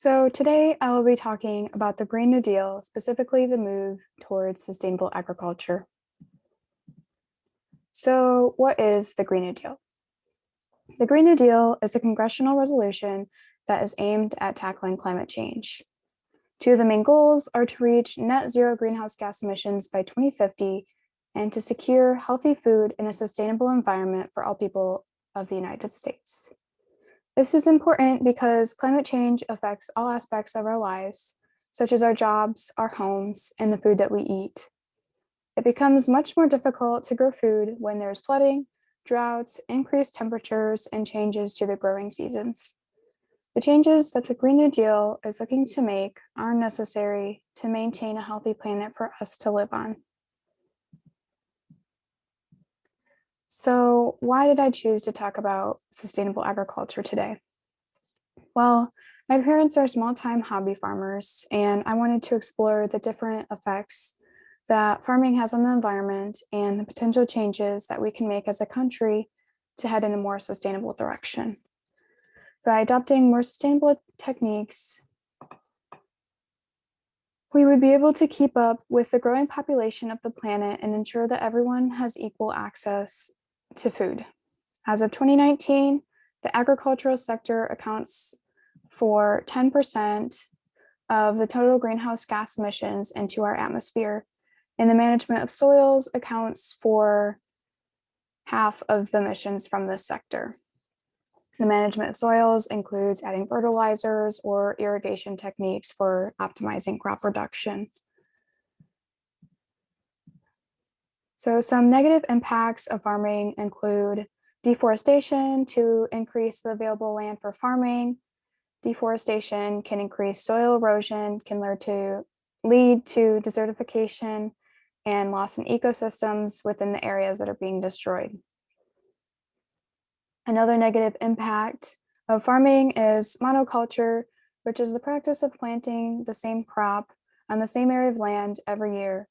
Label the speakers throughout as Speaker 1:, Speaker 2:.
Speaker 1: So today I will be talking about the Green New Deal, specifically the move towards sustainable agriculture. So what is the Green New Deal? The Green New Deal is a congressional resolution that is aimed at tackling climate change. Two of the main goals are to reach net zero greenhouse gas emissions by 2050 and to secure healthy food and a sustainable environment for all people of the United States. This is important because climate change affects all aspects of our lives, such as our jobs, our homes, and the food that we eat. It becomes much more difficult to grow food when there's flooding, droughts, increased temperatures, and changes to the growing seasons. The changes that the Green New Deal is looking to make are necessary to maintain a healthy planet for us to live on. So, why did I choose to talk about sustainable agriculture today? Well, my parents are small-time hobby farmers, and I wanted to explore the different effects that farming has on the environment and the potential changes that we can make as a country to head in a more sustainable direction. By adopting more sustainable techniques, we would be able to keep up with the growing population of the planet and ensure that everyone has equal access to food. As of 2019, the agricultural sector accounts for 10% of the total greenhouse gas emissions into our atmosphere, and the management of soils accounts for half of the emissions from this sector. The management of soils includes adding fertilizers or irrigation techniques for optimizing crop production. So some negative impacts of farming include deforestation to increase the available land for farming. Deforestation can increase soil erosion, can lead to desertification and loss in ecosystems within the areas that are being destroyed. Another negative impact of farming is monoculture, which is the practice of planting the same crop on the same area of land every year.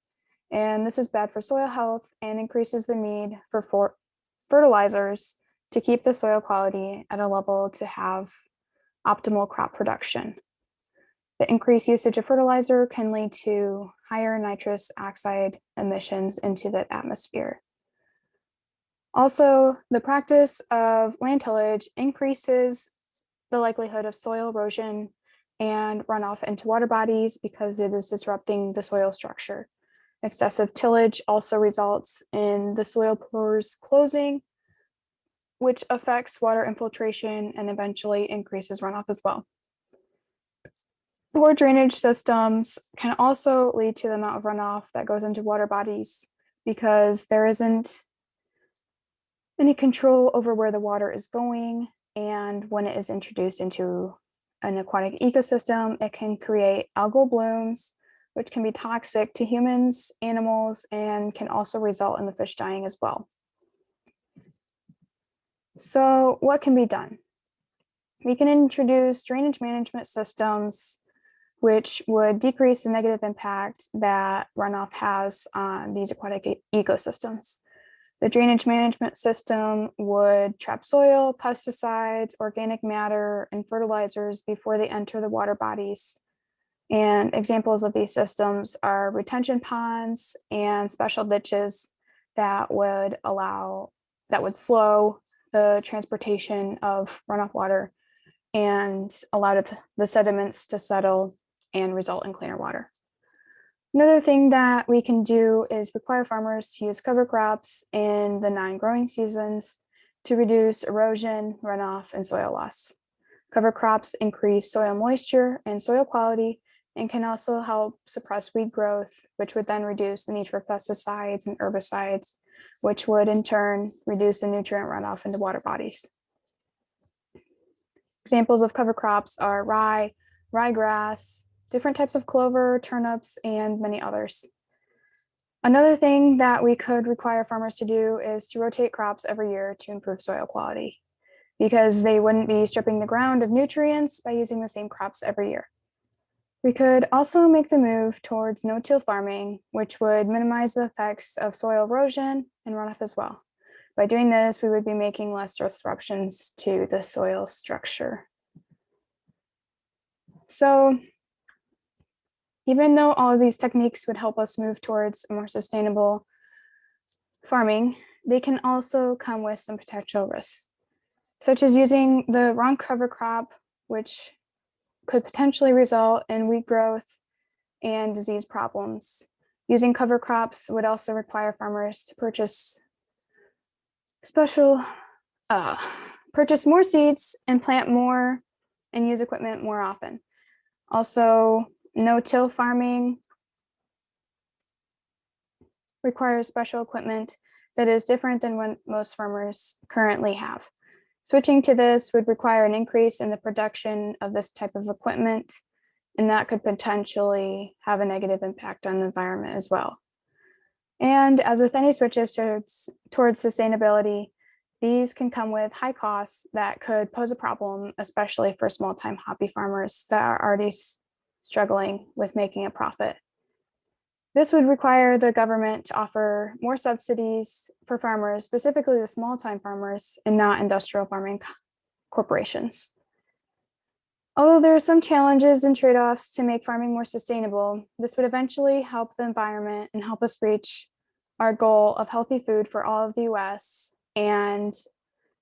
Speaker 1: And this is bad for soil health and increases the need for fertilizers to keep the soil quality at a level to have optimal crop production. The increased usage of fertilizer can lead to higher nitrous oxide emissions into the atmosphere. Also, the practice of land tillage increases the likelihood of soil erosion and runoff into water bodies because it is disrupting the soil structure. Excessive tillage also results in the soil pores closing, which affects water infiltration and eventually increases runoff as well. Poor drainage systems can also lead to the amount of runoff that goes into water bodies because there isn't any control over where the water is going. And when it is introduced into an aquatic ecosystem, it can create algal blooms, which can be toxic to humans, animals, and can also result in the fish dying as well. So what can be done? We can introduce drainage management systems, which would decrease the negative impact that runoff has on these aquatic ecosystems. The drainage management system would trap soil, pesticides, organic matter, and fertilizers before they enter the water bodies. And examples of these systems are retention ponds and special ditches that would slow the transportation of runoff water and allow the sediments to settle and result in cleaner water. Another thing that we can do is require farmers to use cover crops in the non-growing seasons to reduce erosion, runoff, and soil loss. Cover crops increase soil moisture and soil quality and can also help suppress weed growth, which would then reduce the need for pesticides and herbicides, which would in turn reduce the nutrient runoff into water bodies. Examples of cover crops are rye, ryegrass, different types of clover, turnips, and many others. Another thing that we could require farmers to do is to rotate crops every year to improve soil quality, because they wouldn't be stripping the ground of nutrients by using the same crops every year. We could also make the move towards no-till farming, which would minimize the effects of soil erosion and runoff as well. By doing this, we would be making less disruptions to the soil structure. So even though all of these techniques would help us move towards a more sustainable farming, they can also come with some potential risks, such as using the wrong cover crop, which could potentially result in weed growth and disease problems. Using cover crops would also require farmers to purchase more seeds and plant more and use equipment more often. Also, no-till farming requires special equipment that is different than what most farmers currently have. Switching to this would require an increase in the production of this type of equipment, and that could potentially have a negative impact on the environment as well. And as with any switches towards sustainability, these can come with high costs that could pose a problem, especially for small-time hobby farmers that are already struggling with making a profit. This would require the government to offer more subsidies for farmers, specifically the small-time farmers and not industrial farming corporations. Although there are some challenges and trade-offs to make farming more sustainable, this would eventually help the environment and help us reach our goal of healthy food for all of the US and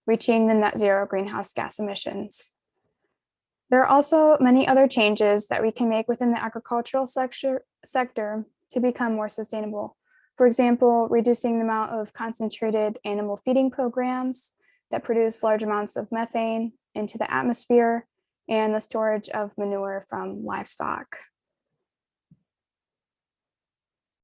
Speaker 1: reaching the net zero greenhouse gas emissions. There are also many other changes that we can make within the agricultural sector to become more sustainable. For example, reducing the amount of concentrated animal feeding programs that produce large amounts of methane into the atmosphere and the storage of manure from livestock.